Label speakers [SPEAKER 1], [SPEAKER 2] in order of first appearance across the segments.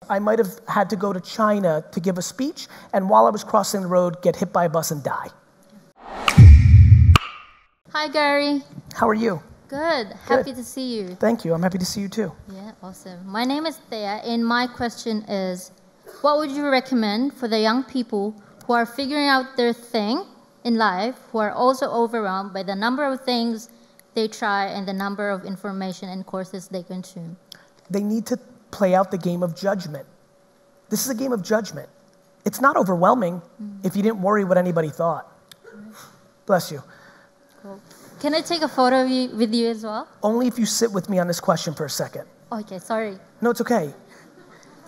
[SPEAKER 1] I might have had to go to China to give a speech, and while I was crossing the road, get hit by a bus and die.
[SPEAKER 2] Hi, Gary.
[SPEAKER 1] How are you?
[SPEAKER 2] Good. Happy to see you.
[SPEAKER 1] Thank you. I'm happy to see you too.
[SPEAKER 2] Yeah, awesome. My name is Thea, and my question is, what would you recommend for the young people who are figuring out their thing in life, who are also overwhelmed by the number of things they try and the number of information and courses they consume?
[SPEAKER 1] They need to play out the game of judgment. This is a game of judgment. It's not overwhelming if you didn't worry what anybody thought. Bless you.
[SPEAKER 2] Cool. Can I take a photo of you, with you as well?
[SPEAKER 1] Only if you sit with me on this question for a second.
[SPEAKER 2] Okay, sorry.
[SPEAKER 1] No, it's okay.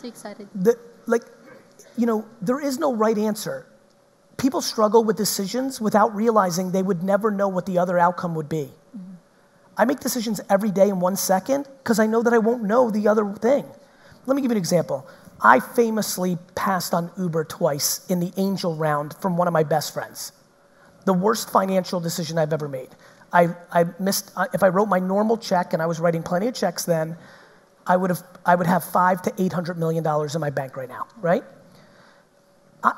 [SPEAKER 2] Too excited.
[SPEAKER 1] There is no right answer. People struggle with decisions without realizing they would never know what the other outcome would be. I make decisions every day in 1 second because I know that I won't know the other thing. Let me give you an example. I famously passed on Uber twice in the angel round from one of my best friends. The worst financial decision I've ever made. I missed, if I wrote my normal check, and I was writing plenty of checks then, I would have $500 to $800 million in my bank right now, right?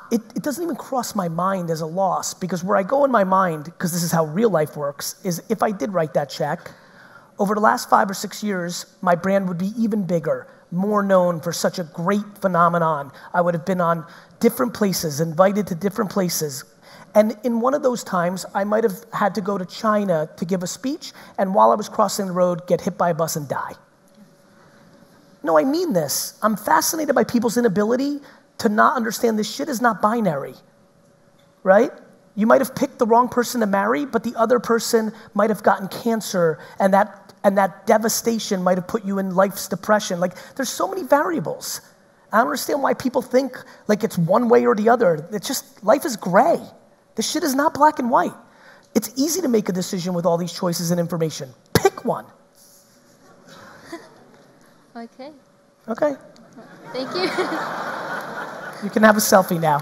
[SPEAKER 1] It doesn't even cross my mind as a loss, because where I go in my mind, because this is how real life works, is if I did write that check, over the last 5 or 6 years, my brand would be even bigger, more known for such a great phenomenon. I would have been on different places, invited to different places. And in one of those times, I might have had to go to China to give a speech, and while I was crossing the road, get hit by a bus and die. No, I mean this. I'm fascinated by people's inability to not understand this shit is not binary, right? You might have picked the wrong person to marry, but the other person might have gotten cancer, and that devastation might have put you in life's depression. Like, there's so many variables. I don't understand why people think like it's one way or the other. It's just, life is gray. This shit is not black and white. It's easy to make a decision with all these choices and information. Pick one.
[SPEAKER 2] Okay.
[SPEAKER 1] Okay.
[SPEAKER 2] Thank you.
[SPEAKER 1] You can have a selfie now.